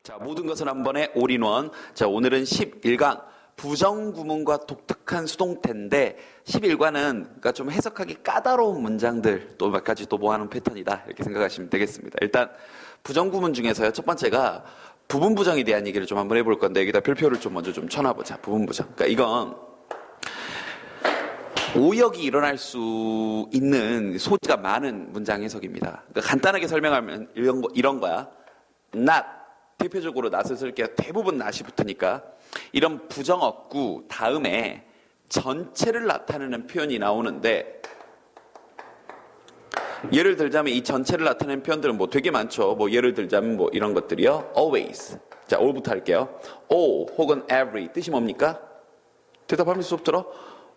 자, 모든 것은 한 번에 올인원. 자, 오늘은 11강 부정구문과 독특한 수동태인데 11과는 그러니까 좀 해석하기 까다로운 문장들 또 몇 가지 또 모아놓은 패턴이다 이렇게 생각하시면 되겠습니다. 일단 부정구문 중에서요, 첫 번째가 부분부정에 대한 얘기를 좀 한번 해볼 건데 여기다 별표를 좀 먼저 좀 쳐놔보자. 부분부정. 그러니까 이건 오역이 일어날 수 있는 소지가 많은 문장 해석입니다. 그러니까 간단하게 설명하면 이런 거야. not, 대표적으로 not을 쓸게요. 대부분 not이 붙으니까 이런 부정어구 다음에 전체를 나타내는 표현이 나오는데, 예를 들자면 이 전체를 나타내는 표현들은 뭐 되게 많죠. 뭐 예를 들자면 뭐 이런 것들이요. always. 자, all부터 할게요. all 혹은 every 뜻이 뭡니까? 대답하면서 수업 들어.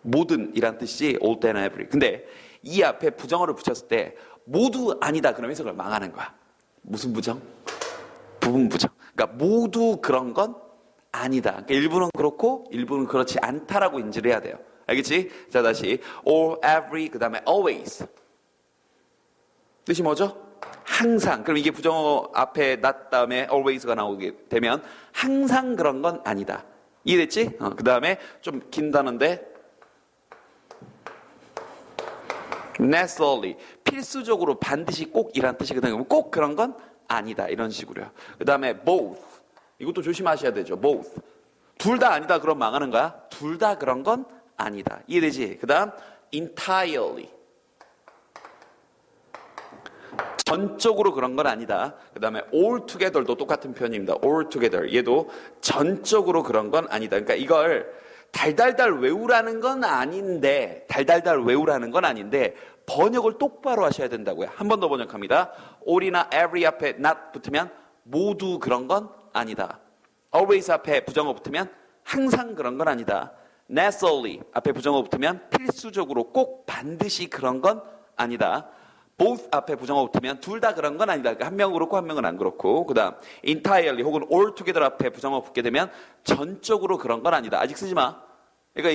모든 이란 뜻이 all and every. 근데 이 앞에 부정어를 붙였을 때 모두 아니다 그럼 해석을 망하는 거야. 무슨 부정? 부분 부정. 그러니까 모두 그런 건 아니다. 그러니까 일부는 그렇고 일부는 그렇지 않다라고 인지를 해야 돼요. 알겠지? 자, 다시 all, every, 그 다음에 always. 뜻이 뭐죠? 항상. 그럼 이게 부정어 앞에 not 다음에 always가 나오게 되면 항상 그런 건 아니다. 이해됐지? 그 다음에 좀 긴 단어인데 necessarily. 필수적으로 반드시 꼭 이란 뜻이거든요. 꼭 그런 건 아니다. 이런 식으로요. 그 다음에 both. 이것도 조심하셔야 되죠. both. 둘 다 아니다. 그럼 망하는 거야. 둘 다 그런 건 아니다. 이해되지? 그 다음 entirely. 전적으로 그런 건 아니다. 그 다음에 altogether도 똑같은 표현입니다. altogether. 얘도 전적으로 그런 건 아니다. 그러니까 이걸 달달달 외우라는 건 아닌데, 번역을 똑바로 하셔야 된다고요. 한 번 더 번역합니다. all이나 every 앞에 not 붙으면 모두 그런 건 아니다. always 앞에 부정어 붙으면 항상 그런 건 아니다. necessarily 앞에 부정어 붙으면 필수적으로 꼭 반드시 그런 건 아니다. both 앞에 부정어 붙으면 둘 다 그런 건 아니다. 그러니까 한 명은 그렇고 한 명은 안 그렇고. 그 다음 entirely 혹은 altogether 앞에 부정어 붙게 되면 전적으로 그런 건 아니다. 아직 쓰지 마. 그러니까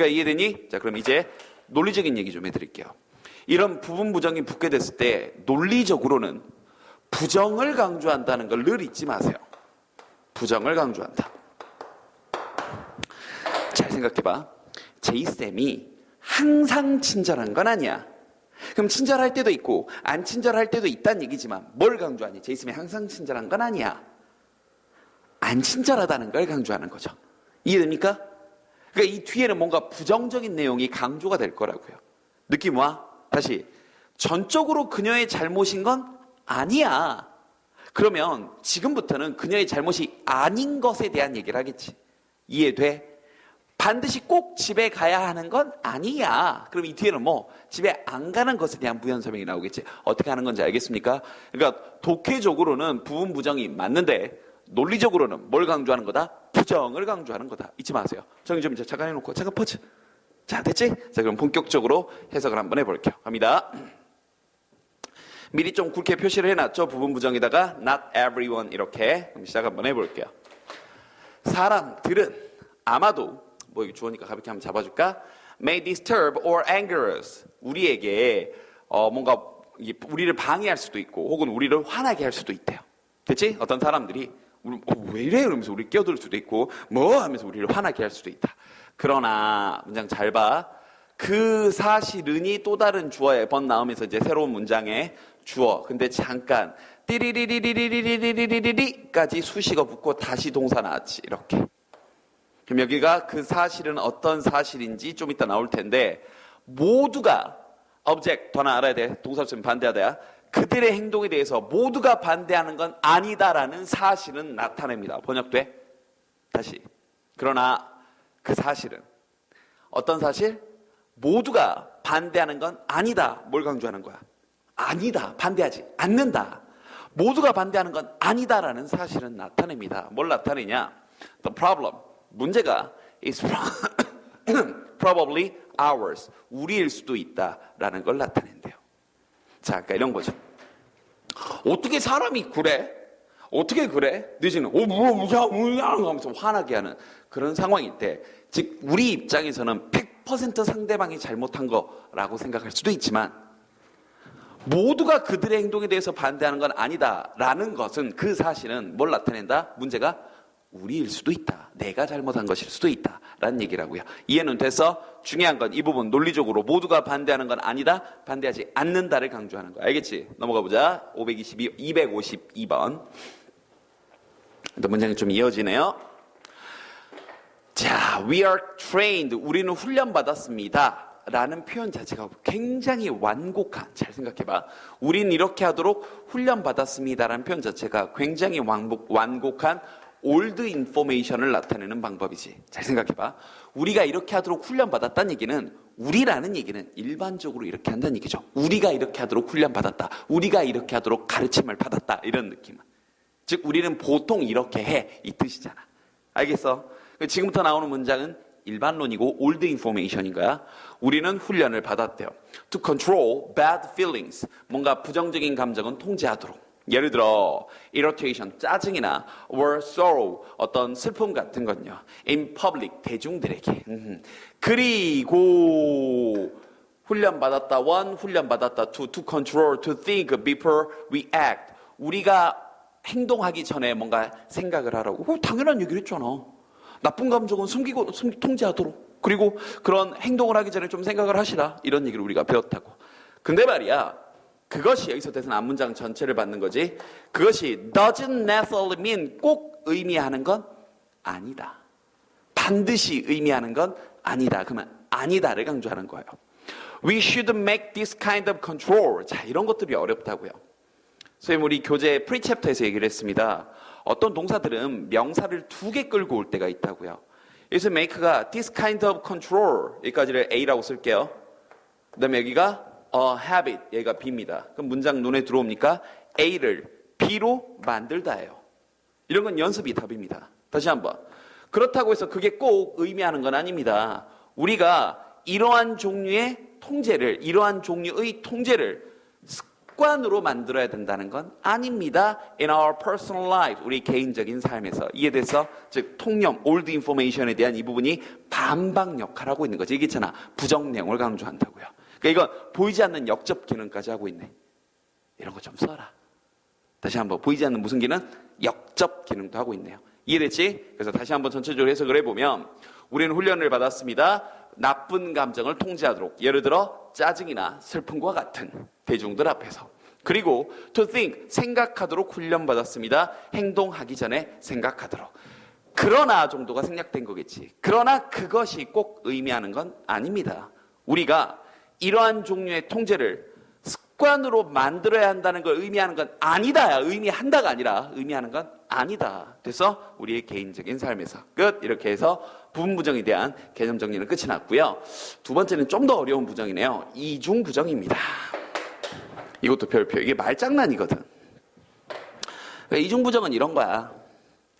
이해되니? 자, 그럼 이제 논리적인 얘기 좀 해드릴게요. 이런 부분 부정이 붙게 됐을 때 논리적으로는 부정을 강조한다는 걸 늘 잊지 마세요. 부정을 강조한다. 잘 생각해봐. 제이쌤이 항상 친절한 건 아니야. 그럼 친절할 때도 있고 안 친절할 때도 있다는 얘기지만 뭘 강조하니? 제이쌤이 항상 친절한 건 아니야. 안 친절하다는 걸 강조하는 거죠. 이해됩니까? 그러니까 이 뒤에는 뭔가 부정적인 내용이 강조가 될 거라고요. 느낌 와? 다시. 전적으로 그녀의 잘못인 건 아니야. 그러면 지금부터는 그녀의 잘못이 아닌 것에 대한 얘기를 하겠지. 이해돼? 반드시 꼭 집에 가야 하는 건 아니야. 그럼 이 뒤에는 뭐 집에 안 가는 것에 대한 부연 설명이 나오겠지. 어떻게 하는 건지 알겠습니까? 그러니까 독해적으로는 부분 부정이 맞는데 논리적으로는 뭘 강조하는 거다? 부정을 강조하는 거다. 잊지 마세요. 정리 좀 이제 잠깐 해놓고 잠깐 퍼즈. 자, 됐지? 자, 그럼 본격적으로 해석을 한번 해볼게요. 갑니다. 미리 좀 굵게 표시를 해놨죠. 부분 부정에다가 not everyone 이렇게. 그럼 시작 한번 해볼게요. 사람들은 아마도 뭐 이거 주어니까 가볍게 한번 잡아줄까? may disturb or anger us. 우리에게 뭔가 우리를 방해할 수도 있고 혹은 우리를 화나게 할 수도 있대요. 됐지? 어떤 사람들이 왜 이래? 그러면서 우리 끼어들 수도 있고 뭐 하면서 우리를 화나게 할 수도 있다. 그러나 문장 잘 봐. 그 사실은이 또 다른 주어에 번 나오면서 이제 새로운 문장에 주어. 근데 잠깐 띠리리리리리리리리리리까지 수식어 붙고 다시 동사 나왔지. 이렇게. 그럼 여기가 그 사실은 어떤 사실인지 좀 이따 나올 텐데 모두가 object 더 하나 알아야 돼. 동사로 쓰면 반대하다야. 그들의 행동에 대해서 모두가 반대하는 건 아니다라는 사실은 나타냅니다. 번역돼? 다시. 그러나 그 사실은 어떤 사실? 모두가 반대하는 건 아니다. 뭘 강조하는 거야? 아니다. 반대하지 않는다. 모두가 반대하는 건 아니다라는 사실은 나타냅니다. 뭘 나타내냐? The problem. 문제가 is probably ours. 우리일 수도 있다라는 걸 나타낸대요. 자, 그러니까 이런 거죠. 어떻게 사람이 그래? 어떻게 그래? 늦으면 뭐야 하면서 화나게 하는 그런 상황일 때, 즉 우리 입장에서는 100% 상대방이 잘못한 거라고 생각할 수도 있지만 모두가 그들의 행동에 대해서 반대하는 건 아니다라는 것은 그 사실은 뭘 나타낸다? 문제가 우리일 수도 있다. 내가 잘못한 것일 수도 있다. 라는 얘기라고요. 이해는 돼서 중요한 건 이 부분 논리적으로 모두가 반대하는 건 아니다. 반대하지 않는다를 강조하는 거야. 알겠지? 넘어가 보자. 252번. 또 문장이 좀 이어지네요. 자, we are trained. 우리는 훈련받았습니다. 라는 표현 자체가 굉장히 완곡한, 잘 생각해봐. 우린 이렇게 하도록 훈련받았습니다라는 표현 자체가 굉장히 완곡한 old information을 나타내는 방법이지. 잘 생각해봐. 우리가 이렇게 하도록 훈련받았다는 얘기는, 우리라는 얘기는 일반적으로 이렇게 한다는 얘기죠. 우리가 이렇게 하도록 훈련받았다. 우리가 이렇게 하도록 가르침을 받았다. 이런 느낌. 즉 우리는 보통 이렇게 해. 이 뜻이잖아. 알겠어? 지금부터 나오는 문장은 일반론이고 old information인 거야. 우리는 훈련을 받았대요. To control bad feelings. 뭔가 부정적인 감정은 통제하도록. 예를 들어 irritation, 짜증이나 or sorrow, 어떤 슬픔 같은 건요. in public, 대중들에게. 그리고 훈련받았다. one, 훈련받았다. two, to control, to think before we act. 우리가 행동하기 전에 뭔가 생각을 하라고. 당연한 얘기를 했잖아. 나쁜 감정은 숨기고 통제하도록. 그리고 그런 행동을 하기 전에 좀 생각을 하시라. 이런 얘기를 우리가 배웠다고. 근데 말이야. 그것이 여기서 대해서는 앞문장 전체를 받는 거지. 그것이 doesn't necessarily mean 꼭 의미하는 건 아니다. 반드시 의미하는 건 아니다. 그러면 아니다를 강조하는 거예요. We should make this kind of control. 자, 이런 것들이 어렵다고요. 선생님 우리 교재 프리챕터에서 얘기를 했습니다. 어떤 동사들은 명사를 2개 끌고 올 때가 있다고요. 그래서 make가 this kind of control 여기까지를 A라고 쓸게요. 그 다음에 여기가 habit 여기가 B입니다. 그럼 문장 눈에 들어옵니까? A를 B로 만들다예요. 이런 건 연습이 답입니다. 다시 한번. 그렇다고 해서 그게 꼭 의미하는 건 아닙니다. 우리가 이러한 종류의 통제를 습관으로 만들어야 된다는 건 아닙니다. In our personal life, 우리 개인적인 삶에서 이해돼서 즉 통념, old information에 대한 이 부분이 반박 역할을 하고 있는 거죠. 이게 있잖아. 부정 내용을 강조한다고요. 그러니까 이건 보이지 않는 역접 기능까지 하고 있네. 이런 거 좀 써라. 다시 한번 보이지 않는 무슨 기능? 역접 기능도 하고 있네요. 이해됐지? 그래서 다시 한번 전체적으로 해석을 해보면 우리는 훈련을 받았습니다. 나쁜 감정을 통제하도록. 예를 들어 짜증이나 슬픔과 같은 대중들 앞에서. 그리고 to think, 생각하도록 훈련받았습니다. 행동하기 전에 생각하도록. 그러나 정도가 생략된 거겠지. 그러나 그것이 꼭 의미하는 건 아닙니다. 우리가 이러한 종류의 통제를 습관으로 만들어야 한다는 걸 의미하는 건 아니다. 의미한다가 아니라 의미하는 건 아니다. 그래서 우리의 개인적인 삶에서 끝. 이렇게 해서 부분 부정에 대한 개념 정리는 끝이 났고요. 두 번째는 좀 더 어려운 부정이네요. 이중 부정입니다. 이것도 별표. 이게 말장난이거든. 그러니까 이중 부정은 이런 거야.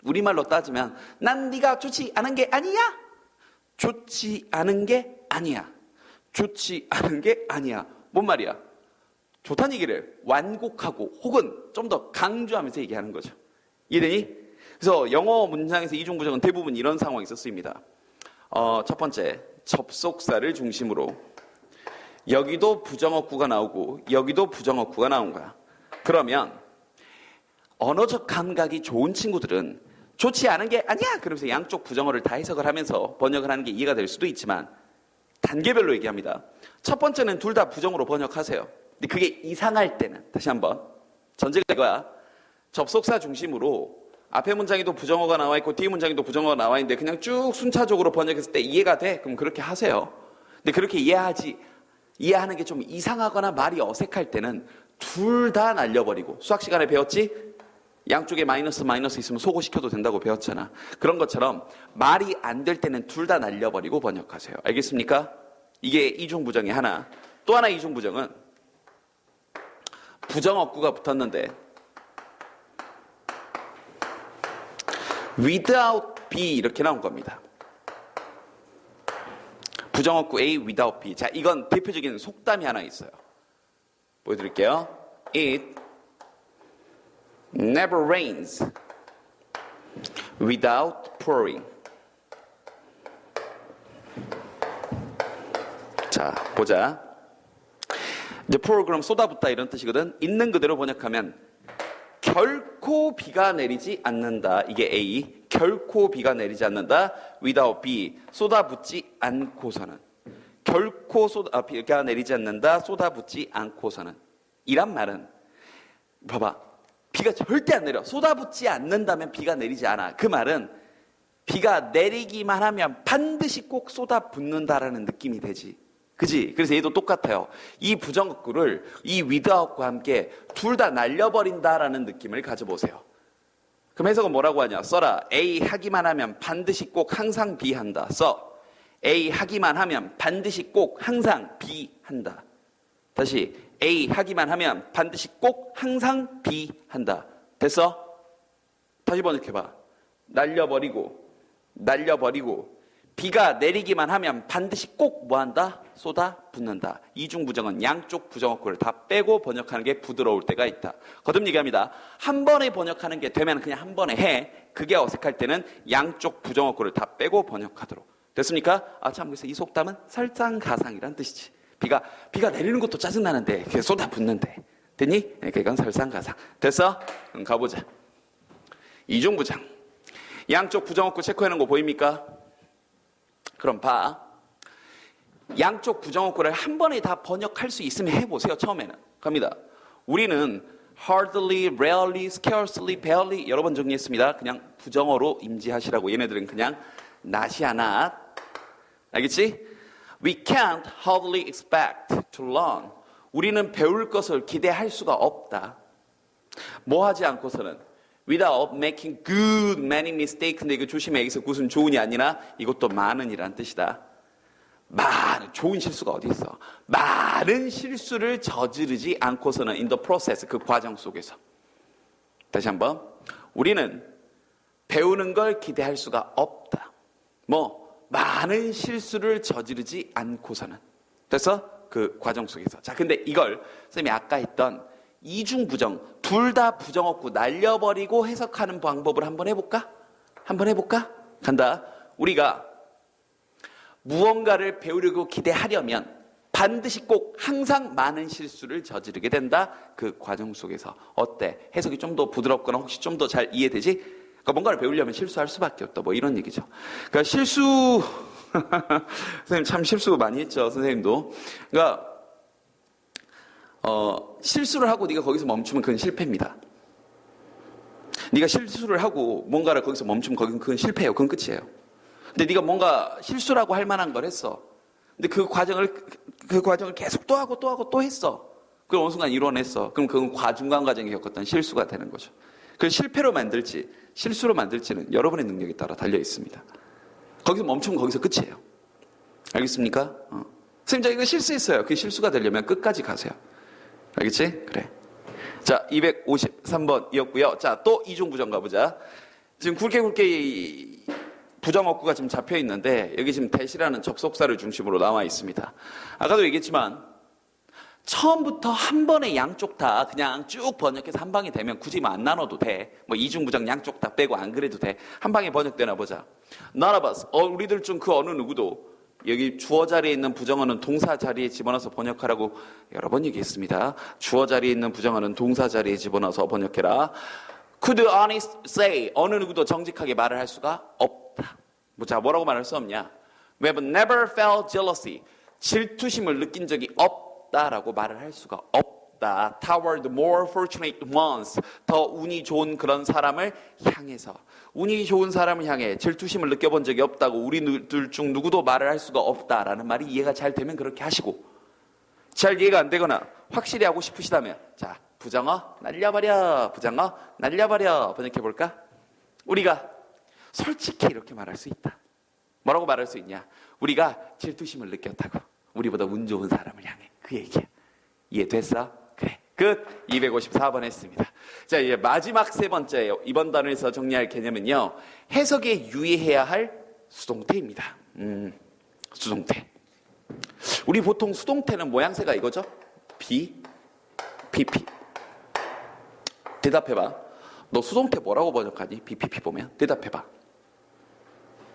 우리말로 따지면 난 네가 좋지 않은 게 아니야. 좋지 않은 게 아니야. 좋지 않은 게 아니야. 뭔 말이야? 좋다는 얘기를 완곡하고 혹은 좀 더 강조하면서 얘기하는 거죠. 이해되니? 그래서 영어 문장에서 이중부정은 대부분 이런 상황이 쓰입니다. 첫 번째, 접속사를 중심으로 여기도 부정어구가 나오고 여기도 부정어구가 나온 거야. 그러면 언어적 감각이 좋은 친구들은 좋지 않은 게 아니야! 그러면서 양쪽 부정어를 다 해석을 하면서 번역을 하는 게 이해가 될 수도 있지만 단계별로 얘기합니다. 첫 번째는 둘 다 부정으로 번역하세요. 근데 그게 이상할 때는 다시 한번 전제가 이거야. 접속사 중심으로 앞에 문장에도 부정어가 나와 있고 뒤에 문장에도 부정어가 나와 있는데 그냥 쭉 순차적으로 번역했을 때 이해가 돼? 그럼 그렇게 하세요. 근데 그렇게 이해하는 게 좀 이상하거나 말이 어색할 때는 둘 다 날려버리고 수학 시간에 배웠지? 양쪽에 마이너스 있으면 소거시켜도 된다고 배웠잖아. 그런 것처럼 말이 안 될 때는 둘 다 날려버리고 번역하세요. 알겠습니까? 이게 이중부정의 하나. 또 하나 이중부정은 부정어구가 붙었는데 without be 이렇게 나온 겁니다. 부정어구 A without be. 자, 이건 대표적인 속담이 하나 있어요. 보여드릴게요. It never rains without pouring. 자, 보자. 이제 pour 그럼 쏟아붓다 이런 뜻이거든. 있는 그대로 번역하면 결코 비가 내리지 않는다. 이게 A. 결코 비가 내리지 않는다. without B. 쏟아붓지 않고서는. 결코 비가 내리지 않는다. 쏟아붓지 않고서는. 이란 말은 봐봐. 비가 절대 안 내려. 쏟아붓지 않는다면 비가 내리지 않아. 그 말은 비가 내리기만 하면 반드시 꼭 쏟아붓는다라는 느낌이 되지. 그지? 그래서 얘도 똑같아요. 이 부정어구를 이 without과 함께 둘 다 날려버린다라는 느낌을 가져보세요. 그럼 해석은 뭐라고 하냐? 써라. A 하기만 하면 반드시 꼭 항상 B 한다. 써. A 하기만 하면 반드시 꼭 항상 B 한다. 다시 A 하기만 하면 반드시 꼭 항상 B 한다. 됐어? 다시 번역해봐. 날려버리고 비가 내리기만 하면 반드시 꼭 뭐한다? 쏟아붓는다. 이중부정은 양쪽 부정어구를 다 빼고 번역하는 게 부드러울 때가 있다. 거듭 얘기합니다. 한 번에 번역하는 게 되면 그냥 한 번에 해. 그게 어색할 때는 양쪽 부정어구를 다 빼고 번역하도록. 됐습니까? 참 그래서 이 속담은 설상가상이란 뜻이지. 비가 내리는 것도 짜증나는데 그게 쏟아붓는데. 됐니? 그러니까 이건 설상가상. 됐어? 그럼 가보자. 이중부정. 양쪽 부정어구 체크해놓은 거 보입니까? 그럼 봐. 양쪽 부정어구를 한 번에 다 번역할 수 있으면 해보세요. 처음에는. 갑니다. 우리는 hardly, rarely, scarcely, barely 여러 번 정리했습니다. 그냥 부정어로 임지하시라고. 얘네들은 그냥 not이 not. 알겠지? We can't hardly expect to learn. 우리는 배울 것을 기대할 수가 없다. 뭐 하지 않고서는 without making good many mistakes. 근데 이거 조심해. 여기서 굿은 좋은이 아니라 이것도 많은이란 뜻이다. 많은 좋은 실수가 어디 있어? 많은 실수를 저지르지 않고서는 in the process 그 과정 속에서. 다시 한번. 우리는 배우는 걸 기대할 수가 없다. 많은 실수를 저지르지 않고서는. 됐어? 그 과정 속에서. 자, 근데 이걸 선생님이 아까 했던 이중부정, 둘 다 부정어구 날려버리고 해석하는 방법을 한번 해볼까? 간다. 우리가 무언가를 배우려고 기대하려면 반드시 꼭 항상 많은 실수를 저지르게 된다. 그 과정 속에서. 어때? 해석이 좀 더 부드럽거나 혹시 좀 더 잘 이해되지? 그러니까 뭔가를 배우려면 실수할 수밖에 없다. 이런 얘기죠. 그러니까 실수, 선생님 참 실수 많이 했죠. 선생님도. 그러니까 실수를 하고 네가 거기서 멈추면 그건 실패입니다. 네가 실수를 하고 뭔가를 거기서 멈추면 그건 실패예요. 그건 끝이에요. 근데 네가 뭔가 실수라고 할 만한 걸 했어. 근데 그 과정을 계속 또 하고 또 했어. 그럼 어느 순간 이뤄냈어. 그럼 그건 중간 과정에 겪었던 실수가 되는 거죠. 그걸 실패로 만들지 실수로 만들지는 여러분의 능력에 따라 달려 있습니다. 거기서 멈추면 거기서 끝이에요. 알겠습니까? 선생님 저 이거 실수했어요. 그 실수가 되려면 끝까지 가세요. 알겠지? 그래. 자, 253번이었고요. 자, 또 이중부정 가보자. 지금 굵게 부정어구가 지금 잡혀 있는데 여기 지금 대시라는 접속사를 중심으로 나와 있습니다. 아까도 얘기했지만 처음부터 한 번에 양쪽 다 그냥 쭉 번역해서 한 방에 되면 굳이 안 나눠도 돼. 이중부정 양쪽 다 빼고 안 그래도 돼. 한 방에 번역되나 보자. None of us, 우리들 중 그 어느 누구도 여기 주어 자리에 있는 부정어는 동사 자리에 집어넣어서 번역하라고 여러 번 얘기했습니다. 주어 자리에 있는 부정어는 동사 자리에 집어넣어서 번역해라. Could honest say, 어느 누구도 정직하게 말을 할 수가 없다. 자, 뭐라고 말할 수 없냐? We have never felt jealousy. 질투심을 느낀 적이 없다라고 말을 할 수가 없다. Toward more fortunate ones. 더 운이 좋은 그런 사람을 향해서. 운이 좋은 사람을 향해 질투심을 느껴본 적이 없다고 우리들 중 누구도 말을 할 수가 없다라는 말이 이해가 잘 되면 그렇게 하시고, 잘 이해가 안 되거나 확실히 하고 싶으시다면 자, 부정어 날려버려, 부정어 날려버려 번역해볼까? 우리가 솔직히 이렇게 말할 수 있다. 뭐라고 말할 수 있냐? 우리가 질투심을 느꼈다고. 우리보다 운 좋은 사람을 향해. 그 얘기야. 이해됐어? 그래. 끝. 254번 했습니다. 자, 이제 마지막 세 번째예요. 이번 단원에서 정리할 개념은요. 해석에 유의해야 할 수동태입니다. 수동태. 우리 보통 수동태는 모양새가 이거죠? PP. 대답해봐. 너 수동태 뭐라고 번역하니? BPP 보면. 대답해봐.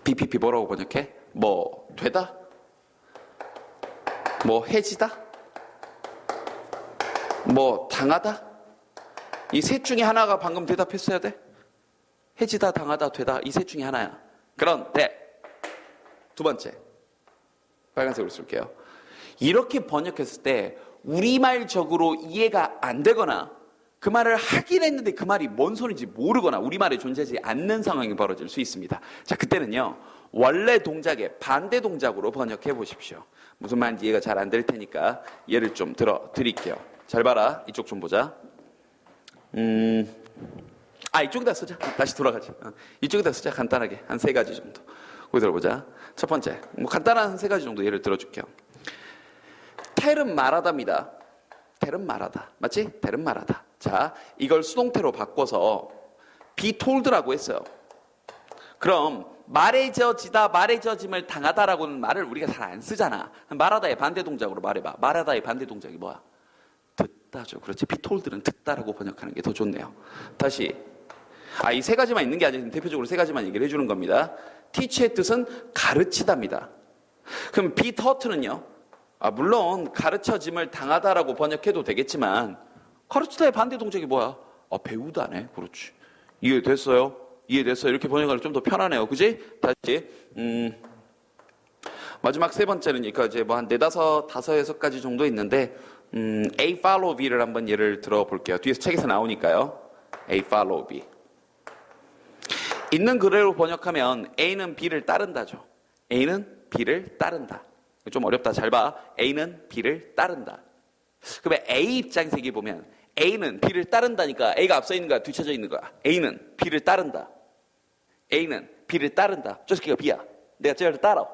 BPP 뭐라고 번역해? 되다? 해지다? 뭐 당하다? 이 셋 중에 하나가 방금 대답했어야 돼? 해지다, 당하다, 되다 이 셋 중에 하나야. 그런데 두 번째 빨간색으로 쓸게요. 이렇게 번역했을 때 우리말적으로 이해가 안 되거나 그 말을 하긴 했는데 그 말이 뭔 소리인지 모르거나 우리말에 존재하지 않는 상황이 벌어질 수 있습니다. 자, 그때는요 원래 동작의 반대 동작으로 번역해 보십시오. 무슨 말인지 이해가 잘 안 될 테니까 예를 좀 들어 드릴게요. 잘 봐라. 이쪽 좀 보자. 이쪽에다 쓰자. 다시 돌아가자. 이쪽에다 쓰자. 간단하게 한 3가지 정도. 거기 들어보자. 첫 번째, 뭐 간단한 3가지 정도 예를 들어줄게요. 텔은 말하다입니다. 텔은 말하다. 맞지? 텔은 말하다. 자, 이걸 수동태로 바꿔서 be told라고 했어요. 그럼 말해져지다, 말해져짐을 당하다라고는 말을 우리가 잘 안 쓰잖아. 말하다의 반대 동작으로 말해봐. 말하다의 반대 동작이 뭐야? 듣다죠. 그렇지. be told는 듣다라고 번역하는 게 더 좋네요. 다시. 이 3가지만 있는 게 아니라 대표적으로 3가지만 얘기를 해주는 겁니다. teach의 뜻은 가르치다입니다. 그럼 be taught는요? 물론 가르쳐짐을 당하다라고 번역해도 되겠지만 가르치다의 반대 동작이 뭐야? 배우다네. 그렇지. 이해됐어요? 이해됐어요? 이렇게 번역하면 좀 더 편하네요. 그지? 다시. 마지막 3번째는 그러니까 이제 뭐 한 4, 5, 6가지 정도 있는데 A follow B를 한번 예를 들어볼게요. 뒤에서 책에서 나오니까요. A follow B. 있는 그대로 번역하면 A는 B를 따른다죠. A는 B를 따른다. 좀 어렵다. 잘 봐. A는 B를 따른다. 그러면 A 입장에서 얘기해 보면 A는 B를 따른다니까 A가 앞서 있는 거야? 뒤쳐져 있는 거야? A는 B를 따른다. A는 B를 따른다. 저 새끼가 B야. 내가 쟤를 따라.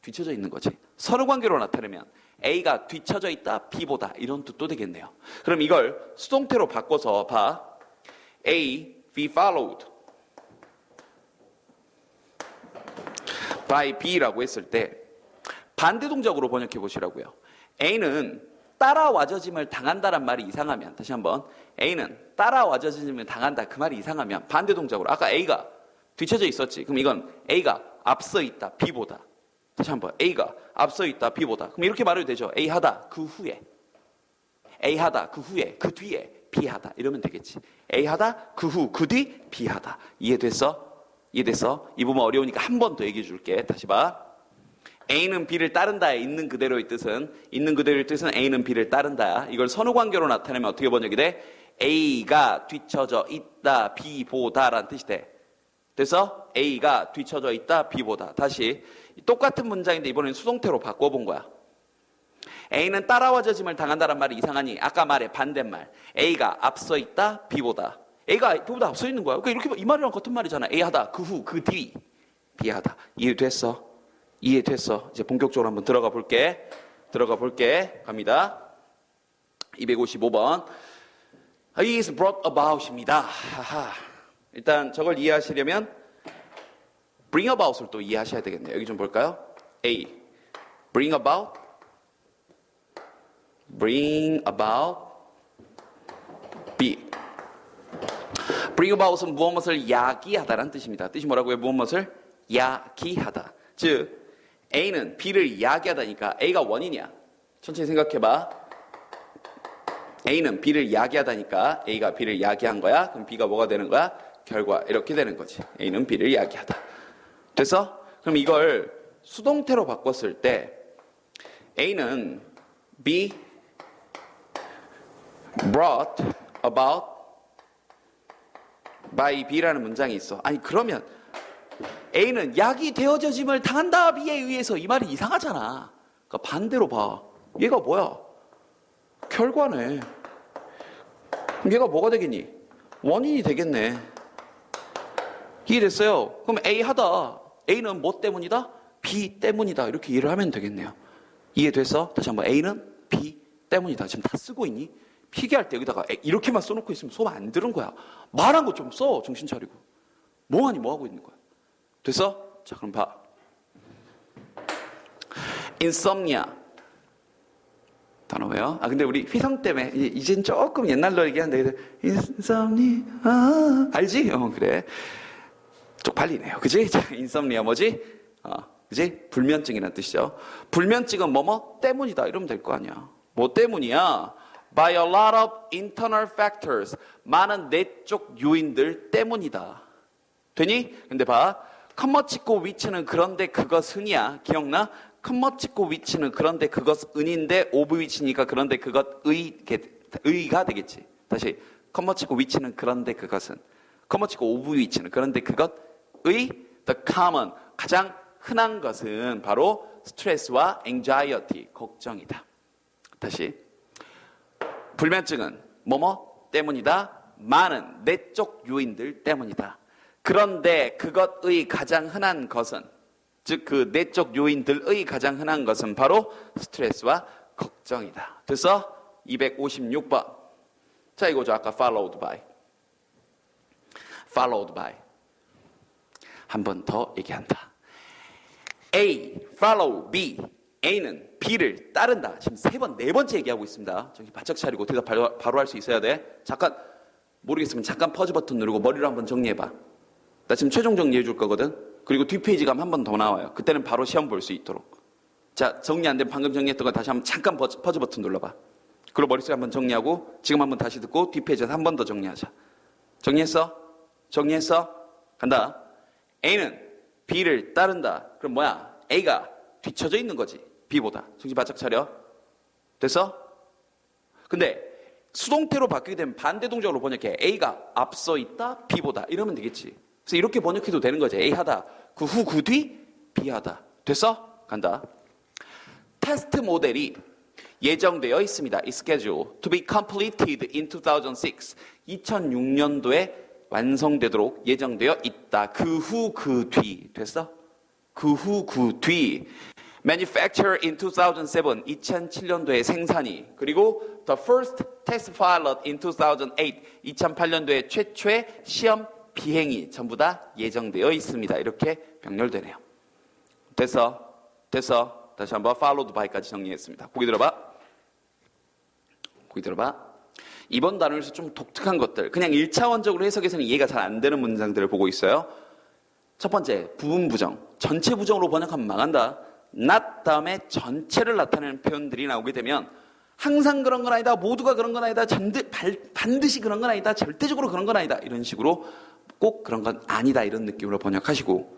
뒤쳐져 있는 거지. 선후관계로 나타내면 A가 뒤쳐져 있다, B보다 이런 뜻도 되겠네요. 그럼 이걸 수동태로 바꿔서 봐. A be followed by B라고 했을 때 반대 동작으로 번역해 보시라고요. A는 따라와져짐을 당한다란 말이 이상하면 다시 한번 A는 따라와져짐을 당한다 그 말이 이상하면 반대 동작으로 아까 A가 뒤쳐져 있었지. 그럼 이건 A가 앞서 있다 B보다. 다시 한번 A가 앞서 있다 B보다. 그럼 이렇게 말해도 되죠. A 하다 그 후에 A 하다 그 후에 그 뒤에 B 하다 이러면 되겠지. A 하다 그 후 그 뒤 B 하다. 이해됐어? 이해됐어? 이 부분 어려우니까 한 번 더 얘기해 줄게. 다시 봐. A는 B를 따른다에 있는 그대로의 뜻은 A는 B를 따른다야. 이걸 선후관계로 나타내면 어떻게 번역이 돼? A가 뒤쳐져 있다 B보다라는 뜻이 돼. 그래서 A가 뒤쳐져 있다 B보다. 다시 똑같은 문장인데 이번엔 수동태로 바꿔본 거야. A는 따라와져짐을 당한다란 말이 이상하니 아까 말의 반대말 A가 앞서 있다 B보다. A가 B보다 앞서 있는 거야. 그러니까 이렇게 이 말이랑 같은 말이잖아. A 하다 그 후 그 뒤 B 하다. 이해됐어? 이해됐어? 이제 본격적으로 한번 들어가 볼게. 갑니다. 255번. He is brought about입니다. 일단 저걸 이해하시려면 bring about을 또 이해하셔야 되겠네요. 여기 좀 볼까요? A. bring about B. bring about은 무엇을 야기하다라는 뜻입니다. 뜻이 뭐라고요? 무엇을 야기하다. 즉 A는 B를 야기하다니까 A가 원인이야. 천천히 생각해봐. A는 B를 야기하다니까 A가 B를 야기한 거야. 그럼 B가 뭐가 되는 거야? 결과 이렇게 되는 거지. A는 B를 야기하다. 됐어? 그럼 이걸 수동태로 바꿨을 때 A는 be brought about by B라는 문장이 있어. 아니 그러면 A는 약이 되어져짐을 당한다 B에 의해서 이 말이 이상하잖아. 그러니까 반대로 봐. 얘가 뭐야? 결과네. 그럼 얘가 뭐가 되겠니? 원인이 되겠네. 이해됐어요? 그럼 A 하다. A는 뭐 때문이다? B 때문이다. 이렇게 이해를 하면 되겠네요. 이해됐어? 다시 한번 A는 B 때문이다. 지금 다 쓰고 있니? 필기할 때 여기다가 이렇게만 써놓고 있으면 수업 안 들은 거야. 말한 거 좀 써. 정신 차리고. 뭐하니 뭐 하고 있는 거야. 됐어? 자 그럼 봐. insomnia. 단어예요. 근데 우리 휘성 때문에 이젠 조금 옛날로 얘기하는데 insomnia 알지? 그래. 쪽팔리네요. 그지? 자, insomnia 뭐지? 그지? 불면증이라는 뜻이죠. 불면증은 뭐뭐 때문이다 이러면 될 거 아니야. 뭐 때문이야? by a lot of internal factors. 많은 내적 요인들 때문이다. 되니? 근데 봐. 컴머 찍고 위치는 그런데 그것은이야. 기억나? 컴머 찍고 위치는 그런데 그것은인데 오브 위치니까 그런데 그것의가 되겠지. 다시. 컴머 찍고 위치는 그런데 그것은. 컴머 찍고 오브 위치는 그런데 그것의 the common 가장 흔한 것은 바로 스트레스와 anxiety 걱정이다. 다시. 불면증은 뭐뭐 때문이다. 많은 내적 요인들 때문이다. 그런데 그것의 가장 흔한 것은 즉 그 내적 요인들의 가장 흔한 것은 바로 스트레스와 걱정이다. 됐어? 256번. 자 이거죠. 아까 followed by. followed by. 한 번 더 얘기한다. A, follow B. A는 B를 따른다. 지금 세 번, 네 번째 얘기하고 있습니다. 저기 바짝 차리고 대답 바로 할 수 있어야 돼. 잠깐 모르겠으면 잠깐 퍼즈 버튼 누르고 머리로 한번 정리해봐. 나 지금 최종 정리해 줄 거거든. 그리고 뒷페이지 가면 한 번 더 나와요. 그때는 바로 시험 볼 수 있도록. 자, 정리 안 되면 방금 정리했던 거 다시 한번 잠깐 퍼즈 버튼 눌러봐. 그리고 머릿속에 한번 정리하고 지금 한번 다시 듣고 뒷페이지에서 한 번 더 정리하자. 정리했어? 정리했어? 간다. A는 B를 따른다. 그럼 뭐야? A가 뒤쳐져 있는 거지. B보다. 정신 바짝 차려. 됐어? 근데 수동태로 바뀌게 되면 반대 동작으로 번역해. A가 앞서 있다, B보다. 이러면 되겠지. 그래서 이렇게 번역해도 되는 거지. A 하다. 그 후, 그 뒤, B 하다. 됐어? 간다. 테스트 모델이 예정되어 있습니다. 이 schedule to be completed in 2006. 2006년도에 완성되도록 예정되어 있다. 그 후, 그 뒤. 됐어? 그 후, 그 뒤. Manufacture in 2007. 2007년도에 생산이. 그리고 the first test pilot in 2008. 2008년도에 최초의 시험 비행이 전부 다 예정되어 있습니다. 이렇게 병렬되네요. 됐어? 됐어? 다시 한번 followed by까지 정리했습니다. 보기 들어봐. 보기 들어봐. 이번 단어에서 좀 독특한 것들. 그냥 1차원적으로 해석해서는 이해가 잘 안 되는 문장들을 보고 있어요. 첫 번째, 부분 부정. 전체 부정으로 번역하면 망한다. not 다음에 전체를 나타내는 표현들이 나오게 되면 항상 그런 건 아니다. 모두가 그런 건 아니다. 반드시 그런 건 아니다. 절대적으로 그런 건 아니다. 이런 식으로 꼭 그런 건 아니다. 이런 느낌으로 번역하시고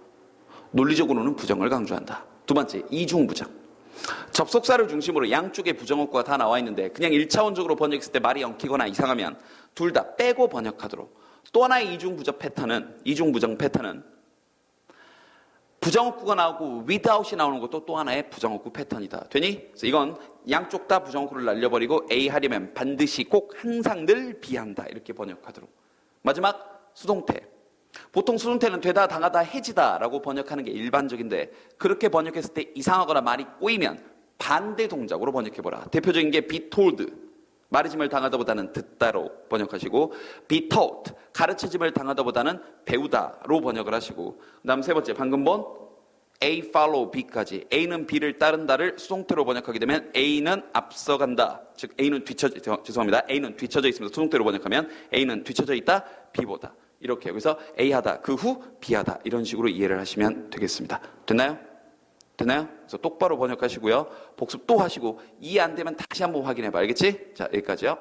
논리적으로는 부정을 강조한다. 두 번째, 이중부정. 접속사를 중심으로 양쪽에 부정어구가 다 나와 있는데 그냥 1차원적으로 번역했을 때 말이 엉키거나 이상하면 둘 다 빼고 번역하도록. 또 하나의 이중부정 패턴은 부정어구가 나오고 without이 나오는 것도 또 하나의 부정어구 패턴이다. 되니? 그래서 이건 양쪽 다 부정어구를 날려버리고 A 하려면 반드시 꼭 항상 늘 B한다. 이렇게 번역하도록. 마지막 수동태. 보통 수동태는 되다, 당하다, 해지다 라고 번역하는 게 일반적인데 그렇게 번역했을 때 이상하거나 말이 꼬이면 반대 동작으로 번역해보라. 대표적인 게 be told. 말해짐을 당하다보다는 듣다로 번역하시고 be taught. 가르쳐짐을 당하다보다는 배우다로 번역을 하시고 그 다음 세 번째 방금 본 A follow B까지 A는 B를 따른다를 수동태로 번역하게 되면 A는 앞서간다. 즉 A는 A는 뒤쳐져 있습니다. 수동태로 번역하면 A는 뒤쳐져 있다 B보다. 이렇게 여기서 A 하다 그 후 B 하다 이런 식으로 이해를 하시면 되겠습니다. 됐나요? 됐나요? 그래서 똑바로 번역하시고요. 복습 또 하시고 이해 안 되면 다시 한번 확인해봐. 알겠지? 자, 여기까지요.